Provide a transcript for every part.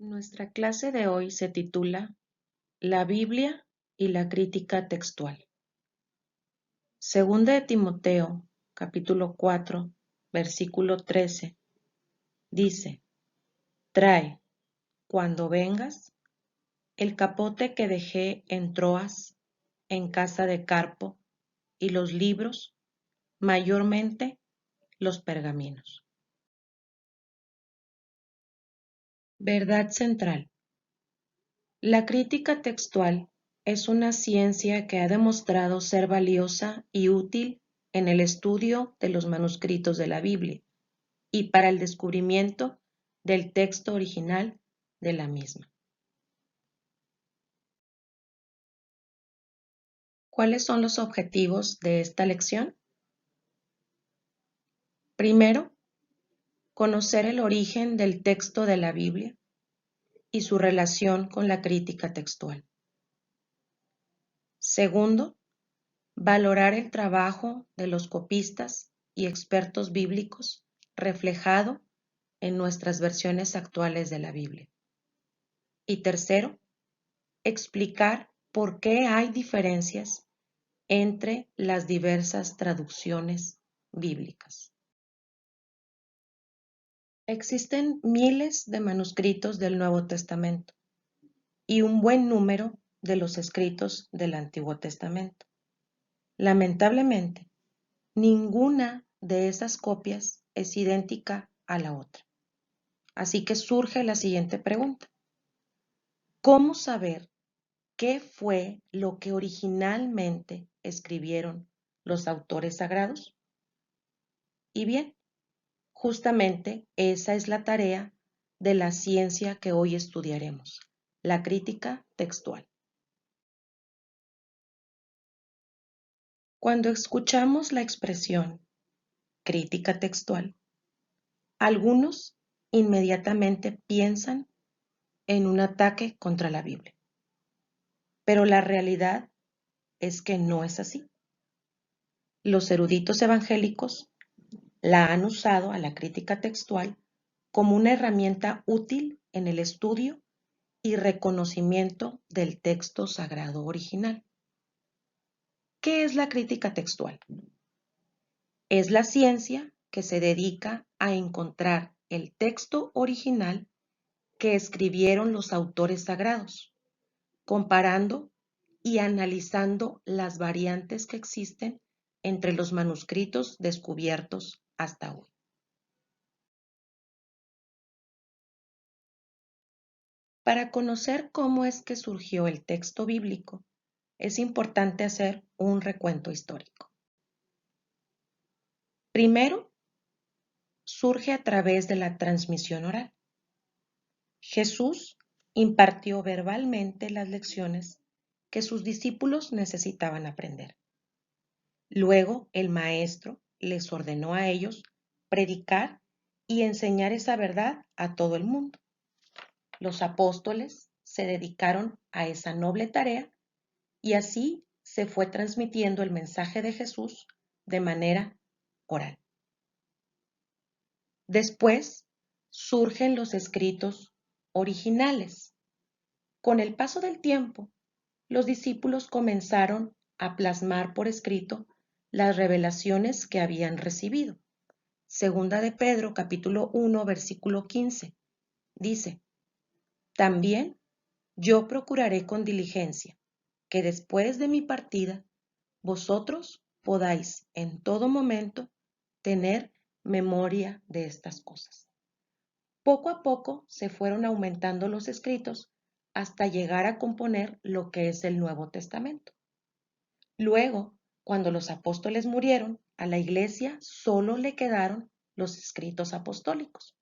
Nuestra clase de hoy se titula La Biblia y la crítica textual. Segunda de Timoteo, capítulo 4, versículo 13, dice: Trae, cuando vengas, el capote que dejé en Troas, en casa de Carpo, y los libros, mayormente los pergaminos. Verdad central. La crítica textual es una ciencia que ha demostrado ser valiosa y útil en el estudio de los manuscritos de la Biblia y para el descubrimiento del texto original de la misma. ¿Cuáles son los objetivos de esta lección? Primero, conocer el origen del texto de la Biblia y su relación con la crítica textual. Segundo, valorar el trabajo de los copistas y expertos bíblicos reflejado en nuestras versiones actuales de la Biblia. Y tercero, explicar por qué hay diferencias entre las diversas traducciones bíblicas. Existen miles de manuscritos del Nuevo Testamento y un buen número de los escritos del Antiguo Testamento. Lamentablemente, ninguna de esas copias es idéntica a la otra. Así que surge la siguiente pregunta: ¿cómo saber qué fue lo que originalmente escribieron los autores sagrados? Y bien, justamente esa es la tarea de la ciencia que hoy estudiaremos, la crítica textual. Cuando escuchamos la expresión crítica textual, algunos inmediatamente piensan en un ataque contra la Biblia. Pero la realidad es que no es así. Los eruditos evangélicos la han usado a la crítica textual como una herramienta útil en el estudio y reconocimiento del texto sagrado original. ¿Qué es la crítica textual? Es la ciencia que se dedica a encontrar el texto original que escribieron los autores sagrados, comparando y analizando las variantes que existen entre los manuscritos descubiertos hasta hoy. Para conocer cómo es que surgió el texto bíblico, es importante hacer un recuento histórico. Primero, surge a través de la transmisión oral. Jesús impartió verbalmente las lecciones que sus discípulos necesitaban aprender. Luego, el maestro les ordenó a ellos predicar y enseñar esa verdad a todo el mundo. Los apóstoles se dedicaron a esa noble tarea y así se fue transmitiendo el mensaje de Jesús de manera oral. Después surgen los escritos originales. Con el paso del tiempo, los discípulos comenzaron a plasmar por escrito las revelaciones que habían recibido. Segunda de Pedro, capítulo 1, versículo 15, dice: También yo procuraré con diligencia que después de mi partida vosotros podáis en todo momento tener memoria de estas cosas. Poco a poco se fueron aumentando los escritos hasta llegar a componer lo que es el Nuevo Testamento. Luego, cuando los apóstoles murieron, a la iglesia solo le quedaron los escritos apostólicos.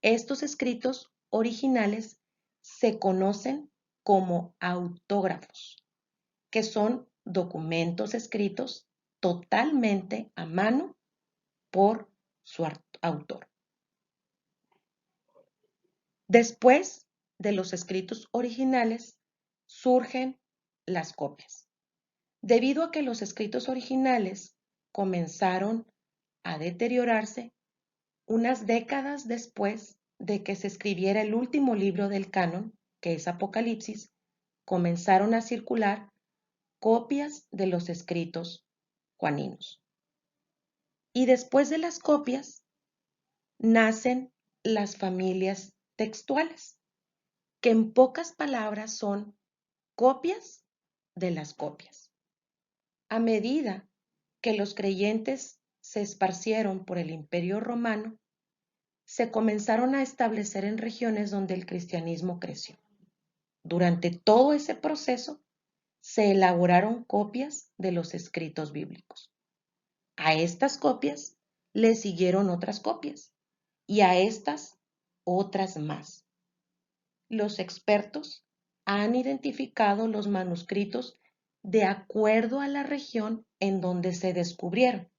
Estos escritos originales se conocen como autógrafos, que son documentos escritos totalmente a mano por su autor. Después de los escritos originales surgen las copias. Debido a que los escritos originales comenzaron a deteriorarse, unas décadas después de que se escribiera el último libro del canon, que es Apocalipsis, comenzaron a circular copias de los escritos juaninos. Y después de las copias, nacen las familias textuales, que en pocas palabras son copias de las copias. A medida que los creyentes se esparcieron por el Imperio Romano, se comenzaron a establecer en regiones donde el cristianismo creció. Durante todo ese proceso, se elaboraron copias de los escritos bíblicos. A estas copias le siguieron otras copias y a estas otras más. Los expertos han identificado los manuscritos de acuerdo a la región en donde se descubrieron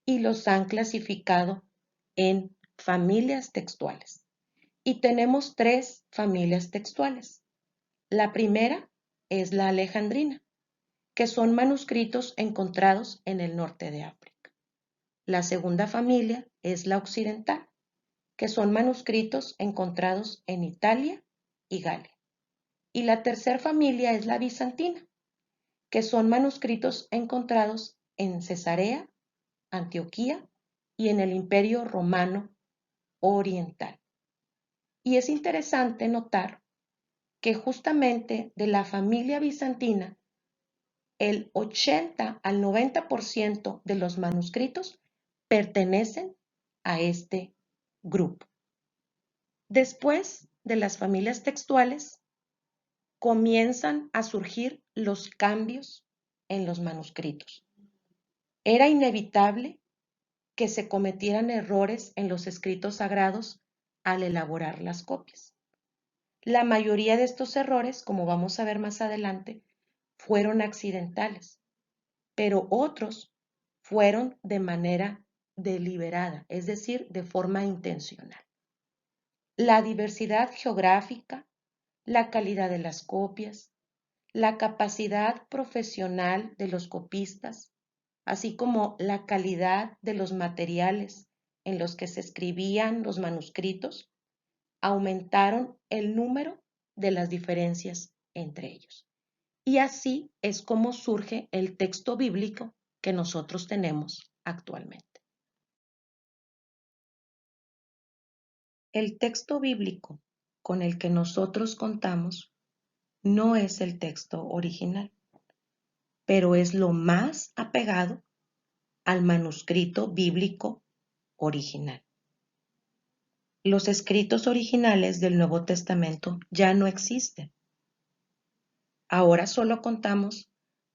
y los han clasificado en familias textuales. Y tenemos 3 familias textuales. La primera es la alejandrina, que son manuscritos encontrados en el norte de África. La segunda familia es la occidental, que son manuscritos encontrados en Italia y Galia. Y la tercera familia es la bizantina, que son manuscritos encontrados en Cesarea, Antioquía y en el Imperio Romano Oriental. Y es interesante notar que justamente de la familia bizantina, el 80 al 90% de los manuscritos pertenecen a este grupo. Después de las familias textuales, comienzan a surgir los cambios en los manuscritos. Era inevitable que se cometieran errores en los escritos sagrados al elaborar las copias. La mayoría de estos errores, como vamos a ver más adelante, fueron accidentales, pero otros fueron de manera deliberada, es decir, de forma intencional. La diversidad geográfica, la calidad de las copias, la capacidad profesional de los copistas, así como la calidad de los materiales en los que se escribían los manuscritos, aumentaron el número de las diferencias entre ellos. Y así es como surge el texto bíblico que nosotros tenemos actualmente. El texto bíblico con el que nosotros contamos no es el texto original, pero es lo más apegado al manuscrito bíblico original. Los escritos originales del Nuevo Testamento ya no existen. Ahora solo contamos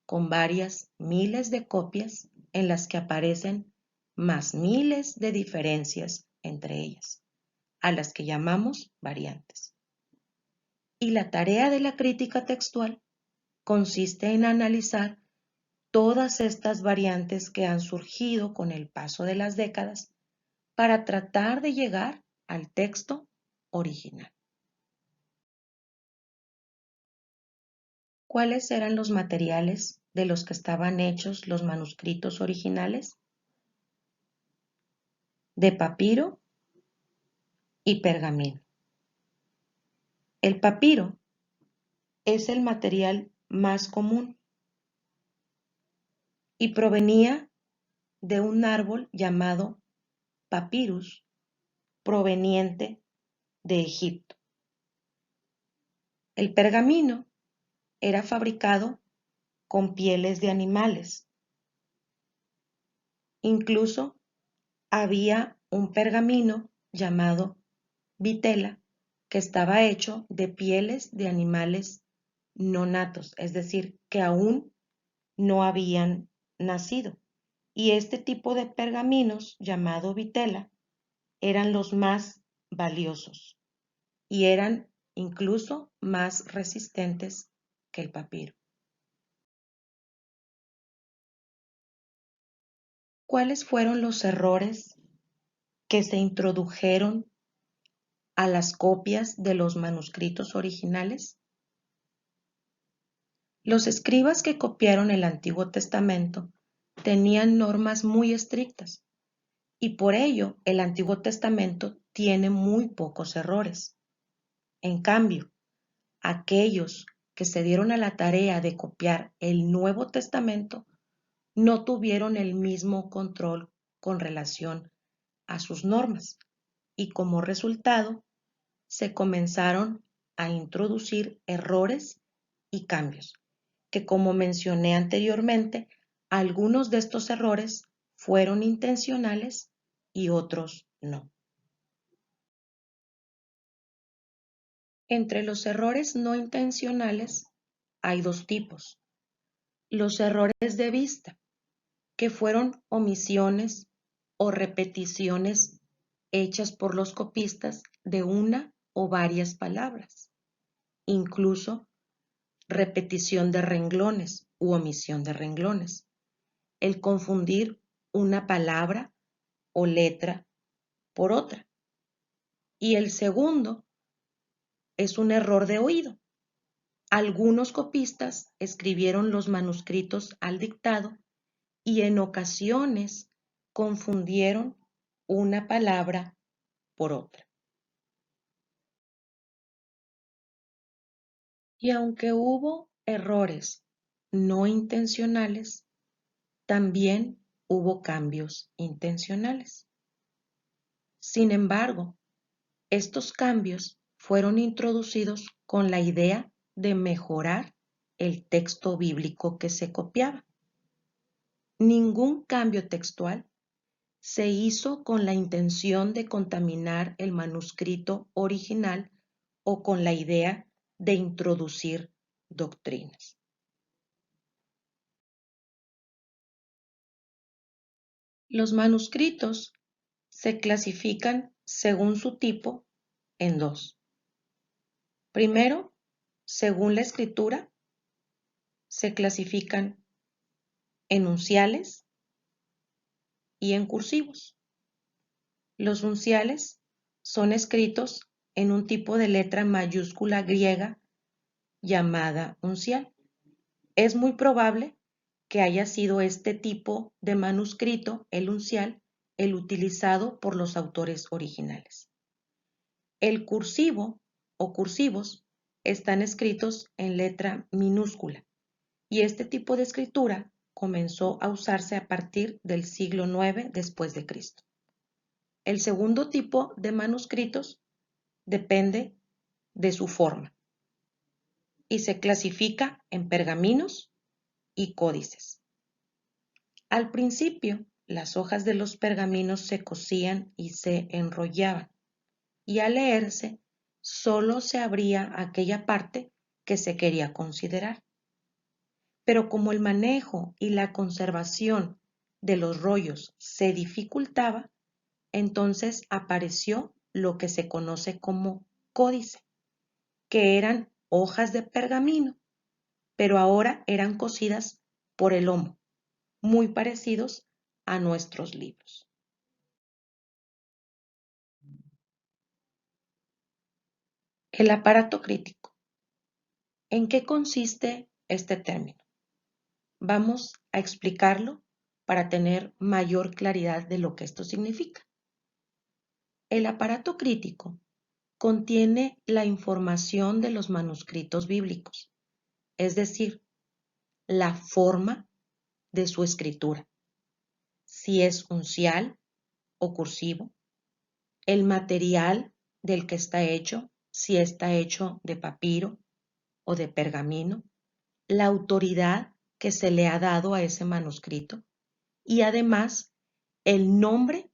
con varias miles de copias en las que aparecen más miles de diferencias entre ellas, a las que llamamos variantes. Y la tarea de la crítica textual consiste en analizar todas estas variantes que han surgido con el paso de las décadas para tratar de llegar al texto original. ¿Cuáles eran los materiales de los que estaban hechos los manuscritos originales? De papiro y pergamino. El papiro es el material más común y provenía de un árbol llamado papyrus, proveniente de Egipto. El pergamino era fabricado con pieles de animales. Incluso había un pergamino llamado vitela que estaba hecho de pieles de animales no natos, es decir, que aún no habían nacido. Y este tipo de pergaminos, llamado vitela, eran los más valiosos y eran incluso más resistentes que el papiro. ¿Cuáles fueron los errores que se introdujeron a las copias de los manuscritos originales? Los escribas que copiaron el Antiguo Testamento tenían normas muy estrictas y por ello el Antiguo Testamento tiene muy pocos errores. En cambio, aquellos que se dieron a la tarea de copiar el Nuevo Testamento no tuvieron el mismo control con relación a sus normas y como resultado se comenzaron a introducir errores y cambios, que como mencioné anteriormente, algunos de estos errores fueron intencionales y otros no. Entre los errores no intencionales hay dos tipos. Los errores de vista, que fueron omisiones o repeticiones hechas por los copistas de una o varias palabras, incluso repetición de renglones u omisión de renglones, el confundir una palabra o letra por otra. Y el segundo es un error de oído. Algunos copistas escribieron los manuscritos al dictado y en ocasiones confundieron una palabra por otra. Y aunque hubo errores no intencionales, también hubo cambios intencionales. Sin embargo, estos cambios fueron introducidos con la idea de mejorar el texto bíblico que se copiaba. Ningún cambio textual se hizo con la intención de contaminar el manuscrito original o con la idea de introducir doctrinas. Los manuscritos se clasifican según su tipo en dos. Primero, según la escritura, se clasifican en unciales y en cursivos. Los unciales son escritos en un tipo de letra mayúscula griega llamada uncial. Es muy probable que haya sido este tipo de manuscrito, el uncial, el utilizado por los autores originales. El cursivo o cursivos están escritos en letra minúscula y este tipo de escritura comenzó a usarse a partir del siglo IX después de Cristo. El segundo tipo de manuscritos depende de su forma y se clasifica en pergaminos y códices. Al principio, las hojas de los pergaminos se cosían y se enrollaban, y al leerse, solo se abría aquella parte que se quería considerar. Pero como el manejo y la conservación de los rollos se dificultaba, entonces apareció lo que se conoce como códice, que eran hojas de pergamino, pero ahora eran cosidas por el lomo, muy parecidos a nuestros libros. El aparato crítico. ¿En qué consiste este término? Vamos a explicarlo para tener mayor claridad de lo que esto significa. El aparato crítico contiene la información de los manuscritos bíblicos, es decir, la forma de su escritura, si es uncial o cursivo, el material del que está hecho, si está hecho de papiro o de pergamino, la autoridad que se le ha dado a ese manuscrito y además el nombre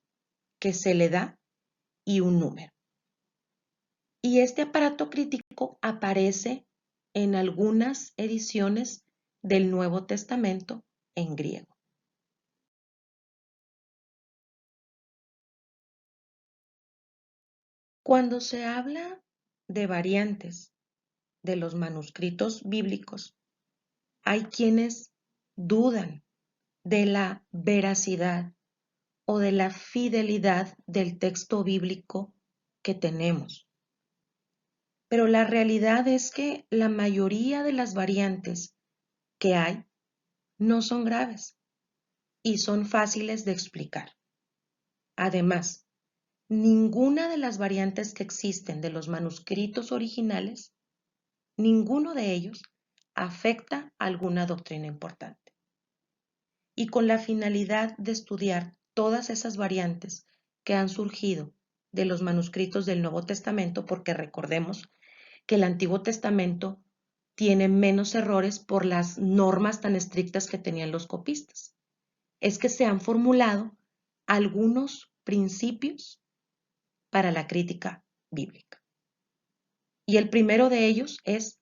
que se le da y un número. Y este aparato crítico aparece en algunas ediciones del Nuevo Testamento en griego. Cuando se habla de variantes de los manuscritos bíblicos, hay quienes dudan de la veracidad o de la fidelidad del texto bíblico que tenemos. Pero la realidad es que la mayoría de las variantes que hay no son graves y son fáciles de explicar. Además, ninguna de las variantes que existen de los manuscritos originales, ninguno de ellos afecta alguna doctrina importante. Y con la finalidad de estudiar todas esas variantes que han surgido de los manuscritos del Nuevo Testamento, porque recordemos que el Antiguo Testamento tiene menos errores por las normas tan estrictas que tenían los copistas. Es que se han formulado algunos principios para la crítica bíblica. Y el primero de ellos es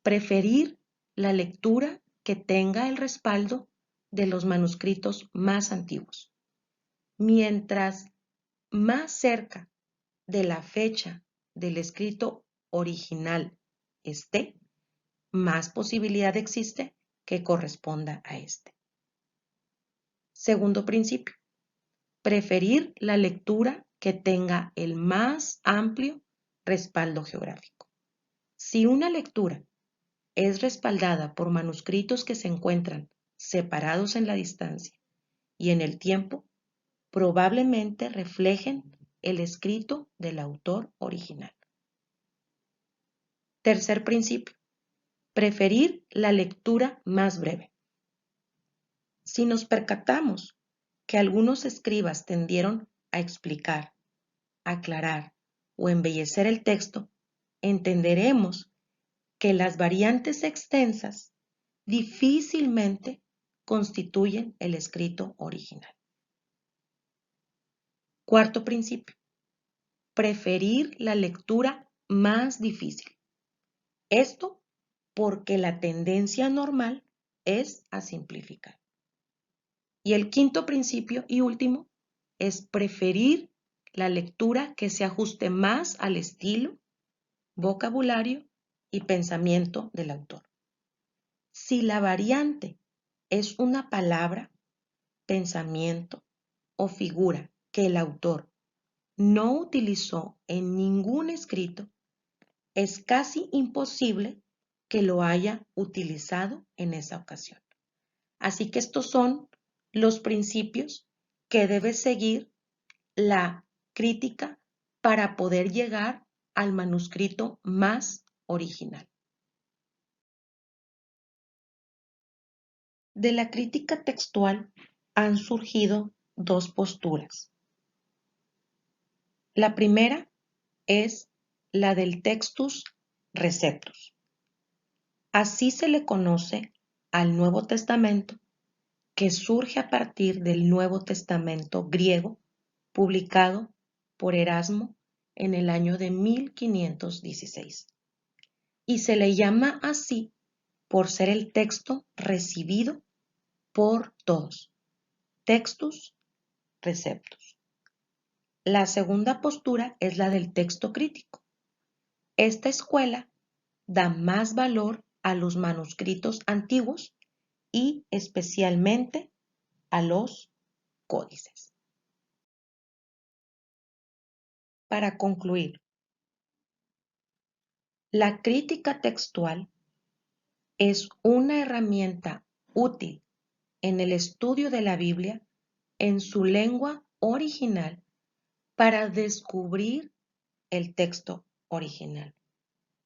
preferir la lectura que tenga el respaldo de los manuscritos más antiguos. Mientras más cerca de la fecha del escrito original esté, más posibilidad existe que corresponda a este. Segundo principio, preferir la lectura que tenga el más amplio respaldo geográfico. Si una lectura es respaldada por manuscritos que se encuentran separados en la distancia y en el tiempo, probablemente reflejen el escrito del autor original. Tercer principio, preferir la lectura más breve. Si nos percatamos que algunos escribas tendieron a explicar, aclarar o embellecer el texto, entenderemos que las variantes extensas difícilmente constituyen el escrito original. Cuarto principio, preferir la lectura más difícil. Esto porque la tendencia normal es a simplificar. Y el quinto principio y último es preferir la lectura que se ajuste más al estilo, vocabulario y pensamiento del autor. Si la variante es una palabra, pensamiento o figura que el autor no utilizó en ningún escrito, es casi imposible que lo haya utilizado en esa ocasión. Así que estos son los principios que debe seguir la crítica para poder llegar al manuscrito más original. De la crítica textual han surgido dos posturas. La primera es la del textus receptus. Así se le conoce al Nuevo Testamento, que surge a partir del Nuevo Testamento griego, publicado por Erasmo en el año de 1516. Y se le llama así por ser el texto recibido por todos. Textus receptus. La segunda postura es la del texto crítico. Esta escuela da más valor a los manuscritos antiguos y especialmente a los códices. Para concluir, la crítica textual es una herramienta útil en el estudio de la Biblia en su lengua original para descubrir el texto original.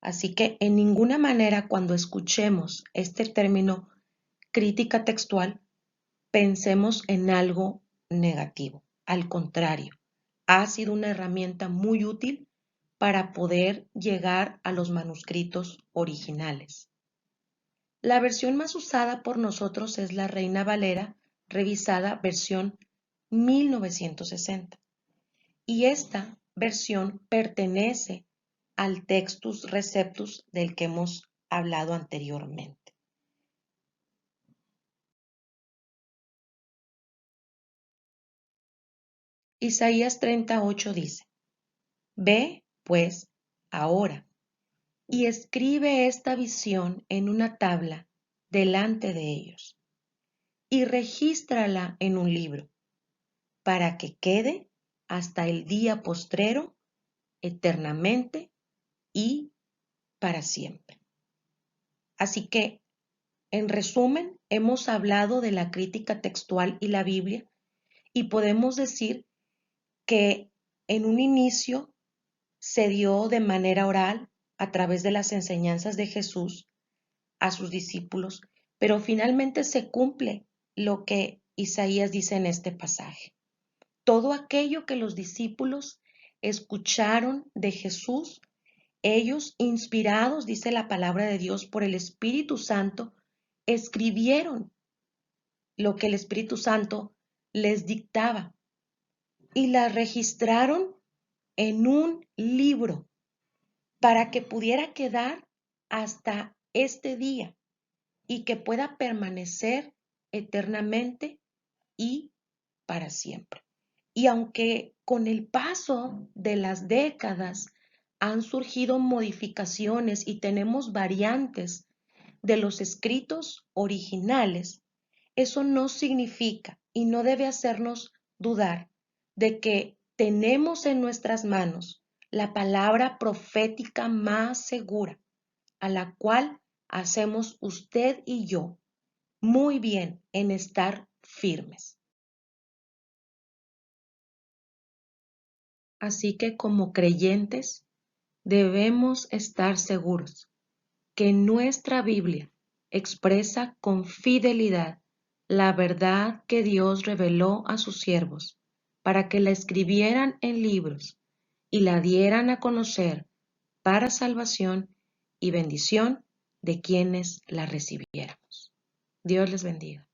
Así que en ninguna manera cuando escuchemos este término crítica textual pensemos en algo negativo. Al contrario, ha sido una herramienta muy útil para poder llegar a los manuscritos originales. La versión más usada por nosotros es la Reina Valera, revisada versión 1960. Y esta versión pertenece al Textus Receptus del que hemos hablado anteriormente. Isaías 38 dice: Ve, pues, ahora, y escribe esta visión en una tabla delante de ellos, y regístrala en un libro, para que quede hasta el día postrero, eternamente y para siempre. Así que, en resumen, hemos hablado de la crítica textual y la Biblia, y podemos decir que en un inicio se dio de manera oral a través de las enseñanzas de Jesús a sus discípulos, pero finalmente se cumple lo que Isaías dice en este pasaje. Todo aquello que los discípulos escucharon de Jesús, ellos, inspirados, dice la palabra de Dios, por el Espíritu Santo, escribieron lo que el Espíritu Santo les dictaba y la registraron en un libro para que pudiera quedar hasta este día y que pueda permanecer eternamente y para siempre. Y aunque con el paso de las décadas han surgido modificaciones y tenemos variantes de los escritos originales, eso no significa y no debe hacernos dudar de que tenemos en nuestras manos la palabra profética más segura, a la cual hacemos usted y yo muy bien en estar firmes. Así que como creyentes debemos estar seguros que nuestra Biblia expresa con fidelidad la verdad que Dios reveló a sus siervos para que la escribieran en libros y la dieran a conocer para salvación y bendición de quienes la recibiéramos. Dios les bendiga.